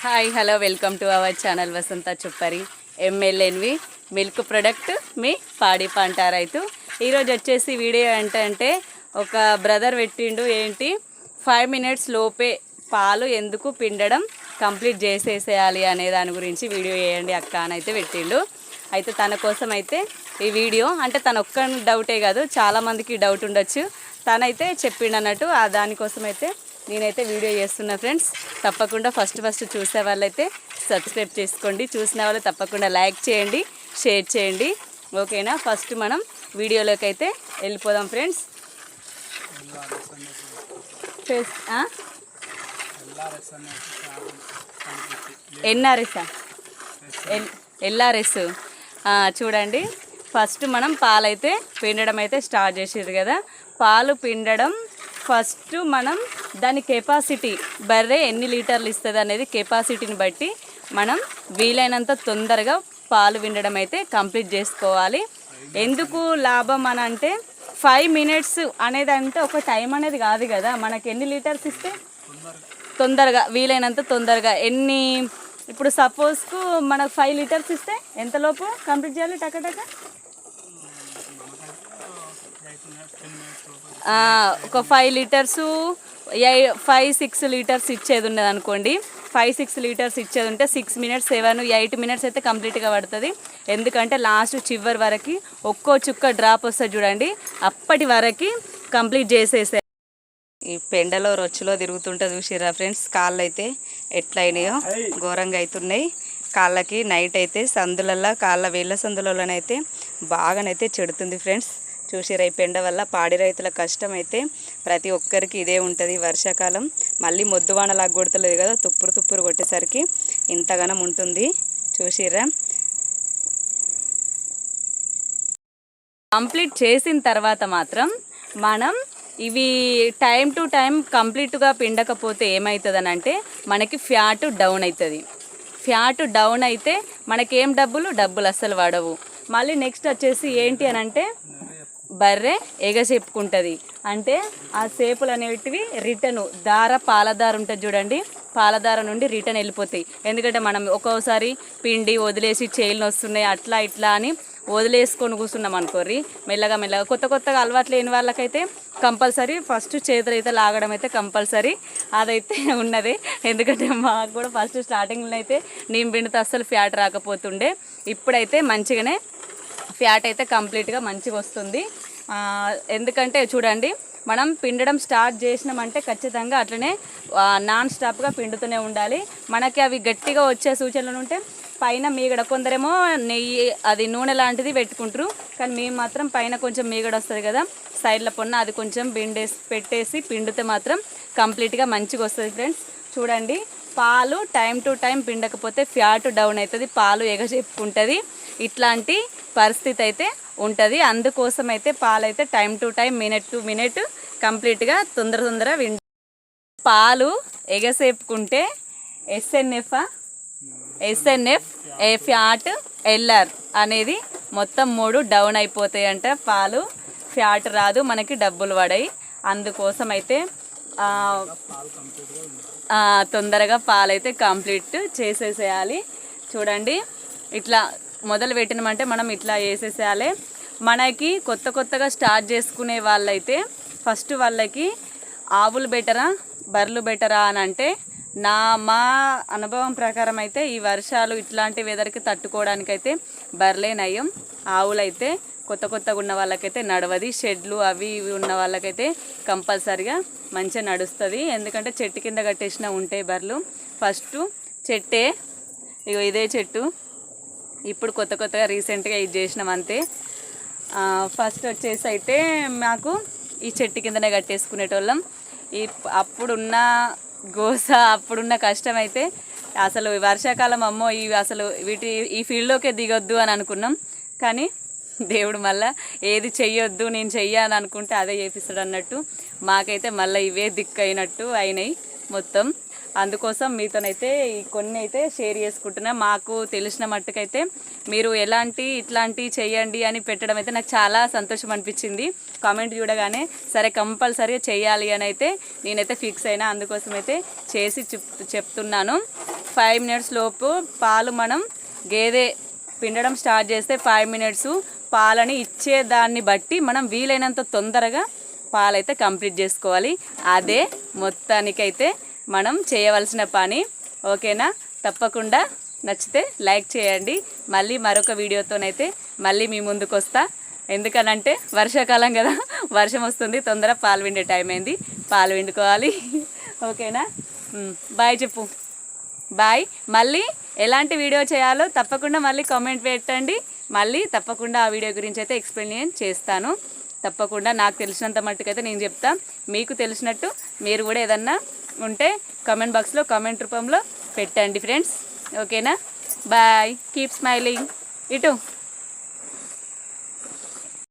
Hi hello welcome to our channel Vasantha చుప్పరి MLNV milk product మీ పాడి పంట రైతు. ఈరోజు వచ్చేసి వీడియో ఏంటంటే ఒక బ్రదర్ పెట్టిండు, ఏంటి 5 minutes లోపే పాలు ఎందుకు పిండడం కంప్లీట్ చేసేసేయాలి అనే దాని గురించి వీడియో చేయండి అక్క అని అయితే పెట్టిండు. అయితే తన కోసం అయితే ఈ వీడియో, అంటే తన ఒక్క డౌటే కాదు, చాలామందికి డౌట్ ఉండొచ్చు, తనైతే చెప్పిండు అన్నట్టు. ఆ దానికోసం అయితే నేనైతే వీడియో చేస్తున్నా ఫ్రెండ్స్. తప్పకుండా ఫస్ట్ చూసే వాళ్ళైతే సబ్స్క్రైబ్ చేసుకోండి, చూసిన వాళ్ళు తప్పకుండా లైక్ చేయండి, షేర్ చేయండి, ఓకేనా. ఫస్ట్ మనం వీడియోలోకి అయితే వెళ్ళిపోదాం ఫ్రెండ్స్. ఎల్ఆర్ఎస్ చూడండి. ఫస్ట్ మనం పాలైతే పిండడం అయితే స్టార్ట్ చేసేది కదా. పాలు పిండడం ఫస్ట్ మనం దాని కెపాసిటీ, బర్రె ఎన్ని లీటర్లు ఇస్తుంది అనేది కెపాసిటీని బట్టి మనం వీలైనంత తొందరగా పాలు పిండడం అయితే కంప్లీట్ చేసుకోవాలి. ఎందుకు లాభం అని అంటే 5 minutes అనేది అంటే ఒక టైం అనేది కాదు కదా. మనకి ఎన్ని లీటర్స్ ఇస్తే తొందరగా, వీలైనంత తొందరగా ఎన్ని, ఇప్పుడు సపోజ్కు మనకు 5 liters ఇస్తే ఎంతలోపు కంప్లీట్ చేయాలి? టకటక ఒక 5 liters 5-6 liters ఇచ్చేది ఉన్నది అనుకోండి. 5-6 liters ఇచ్చేది ఉంటే 6 minutes 7-8 minutes అయితే కంప్లీట్గా పడుతుంది. ఎందుకంటే లాస్ట్ చివరి వరకు ఒక్కో చుక్క డ్రాప్ వస్తుంది చూడండి, అప్పటి వరకు కంప్లీట్ చేసేసే. ఈ పెండలో రొచ్చులో తిరుగుతుంటే చూసిరా ఫ్రెండ్స్, కాళ్ళు అయితే ఎట్లయినాయో ఘోరంగా అవుతున్నాయి. కాళ్ళకి నైట్ అయితే సందులల్లో, కాళ్ళ వేళ్ళ సందులలోనైతే బాగానైతే చెడుతుంది ఫ్రెండ్స్. చూసిరా, ఈ పెండ వల్ల పాడి రైతుల కష్టం అయితే ప్రతి ఒక్కరికి ఇదే ఉంటుంది. వర్షాకాలం మళ్ళీ మొద్దువానలాగా కొడతలేదు కదా, తుప్పురు కొట్టేసరికి ఇంతగానం ఉంటుంది. చూసిరా, కంప్లీట్ చేసిన తర్వాత మాత్రం మనం ఇవి టైం టు టైం కంప్లీట్గా పిండకపోతే ఏమవుతుంది అంటే మనకి ఫ్యాట్ డౌన్ అవుతుంది. ఫ్యాట్ డౌన్ అయితే మనకేం డబ్బులు అస్సలు పడవు. మళ్ళీ నెక్స్ట్ వచ్చేసి ఏంటి అని అంటే బర్రె ఎగసేపుకుంటుంది. అంటే ఆ సేపులు అనేటివి రిటర్న్ పాలదార ఉంటుంది చూడండి, పాలదార నుండి రిటర్న్ వెళ్ళిపోతాయి. ఎందుకంటే మనం ఒక్కోసారి పిండి వదిలేసి చేయిలు వస్తున్నాయి అట్లా ఇట్లా అని వదిలేసుకొని కూర్చున్నాం అనుకోర్రి, మెల్లగా కొత్తగా అలవాటు లేని వాళ్ళకైతే కంపల్సరీ ఫస్ట్ చేతులు అయితే లాగడం అయితే కంపల్సరీ అదైతే ఉన్నది. ఎందుకంటే మాకు కూడా ఫస్ట్ స్టార్టింగ్లో అయితే నేను పిండితే అస్సలు ఫ్యాట్ రాకపోతుండే. ఇప్పుడైతే మంచిగానే ఫ్యాట్ అయితే కంప్లీట్గా మంచిగా వస్తుంది. ఎందుకంటే చూడండి, మనం పిండడం స్టార్ట్ చేసినామంటే ఖచ్చితంగా అట్లనే నాన్ స్టాప్గా పిండుతూనే ఉండాలి. మనకి అవి గట్టిగా వచ్చే సూచనలు ఉంటే పైన మీగడ, కొందరేమో నెయ్యి అది నూనె లాంటిది పెట్టుకుంటారు, కానీ మేము మాత్రం పైన కొంచెం మీగడ వస్తుంది కదా సైడ్ల పొన్న, అది కొంచెం పెట్టేసి పిండితే మాత్రం కంప్లీట్గా మంచిగా వస్తుంది ఫ్రెండ్స్. చూడండి, పాలు టైం టు టైం పిండకపోతే ఫ్యాట్ డౌన్ అవుతుంది, పాలు ఎగచెప్పుకుంటుంది, ఇట్లాంటి పరిస్థితి అయితే ఉంటుంది. అందుకోసం అయితే పాలైతే time to time, minute to minute కంప్లీట్గా తొందర పాలు ఎగసేపుకుంటే ఎస్ఎన్ఎఫ్, ఫ్యాట్, ఎల్ఆర్ అనేది మొత్తం 3 డౌన్ అయిపోతాయి అంట. పాలు ఫ్యాట్ రాదు, మనకి డబ్బులు పడాయి. అందుకోసం అయితే తొందరగా పాలైతే కంప్లీట్ చేసేసేయాలి. చూడండి, ఇట్లా మొదలు పెట్టినామంటే మనం ఇట్లా చేసేసేయాలి. మనకి కొత్తగా స్టార్ట్ చేసుకునే వాళ్ళైతే ఫస్ట్ వాళ్ళకి ఆవులు బెటరా బర్రెలు బెటరా అని అంటే, మా అనుభవం ప్రకారం అయితే ఈ వర్షాలు ఇట్లాంటి వెదర్కి తట్టుకోవడానికైతే బర్రెలే నయం. ఆవులైతే కొత్తగా ఉన్న వాళ్ళకైతే నడవది. షెడ్లు అవి ఇవి ఉన్న వాళ్ళకైతే కంపల్సరిగా మంచిగా నడుస్తుంది. ఎందుకంటే చెట్టు కింద కట్టేసిన ఉంటాయి బర్రెలు. ఫస్ట్ చెట్టే, ఇదే చెట్టు, ఇప్పుడు కొత్తగా రీసెంట్గా ఇది చేసినాం అంతే. ఫస్ట్ వచ్చేసి అయితే మాకు ఈ చెట్టు కిందనే కట్టేసుకునేటోళ్ళం. అప్పుడున్న గోస, అప్పుడున్న కష్టం అయితే అసలు వర్షాకాలం అమ్మో అసలు ఈ ఫీల్డ్లోకే దిగొద్దు అని అనుకున్నాం. కానీ దేవుడు మళ్ళీ ఏది చెయ్యొద్దు, నేను చెయ్యాలని అనుకుంటే అదే చేపిస్తాడు అన్నట్టు మాకైతే మళ్ళీ ఇవే దిక్కు అయినట్టు అయినాయి మొత్తం. అందుకోసం మీతోనైతే ఈ కొన్ని అయితే షేర్ చేసుకుంటున్నా. మాకు తెలిసిన మట్టుకైతే మీరు ఇట్లాంటి చేయండి అని పెట్టడం అయితే నాకు చాలా సంతోషం అనిపించింది. కామెంట్ చూడగానే సరే కంపల్సరీగా చేయాలి అని అయితే నేనైతే ఫిక్స్ అయినా. అందుకోసం అయితే చేసి చెప్తున్నాను. 5 మినిట్స్ లోపు పాలు మనం గేదె పిండడం స్టార్ట్ చేస్తే 5 మినిట్స్ పాలని ఇచ్చేదాన్ని బట్టి మనం వీలైనంత తొందరగా పాలైతే కంప్లీట్ చేసుకోవాలి. అదే మొత్తానికైతే మనం చేయవలసిన పని. ఓకేనా? తప్పకుండా నచ్చితే లైక్ చేయండి. మళ్ళీ మరొక వీడియోతోనైతే మళ్ళీ మీ ముందుకు వస్తా. ఎందుకనంటే వర్షాకాలం కదా, వర్షం వస్తుంది, తొందర పాలు విండే టైం అయింది, పాలు విండుకోవాలి. ఓకేనా? బాయ్ చెప్పు. బాయ్. మళ్ళీ ఎలాంటి వీడియో చేయాలో తప్పకుండా మళ్ళీ కామెంట్ పెట్టండి. మళ్ళీ తప్పకుండా ఆ వీడియో గురించి అయితే ఎక్స్ప్లెయిన్ చేస్తాను. తప్పకుండా నాకు తెలిసినంత మట్టుకైతే నేను చెప్తా. మీకు తెలిసినట్టు మీరు కూడా ఏదన్నా ఉంటే కామెంట్ బాక్స్లో కామెంట్ రూపంలో పెట్టండి ఫ్రెండ్స్. ఓకేనా? బాయ్. Keep smiling. ఇటు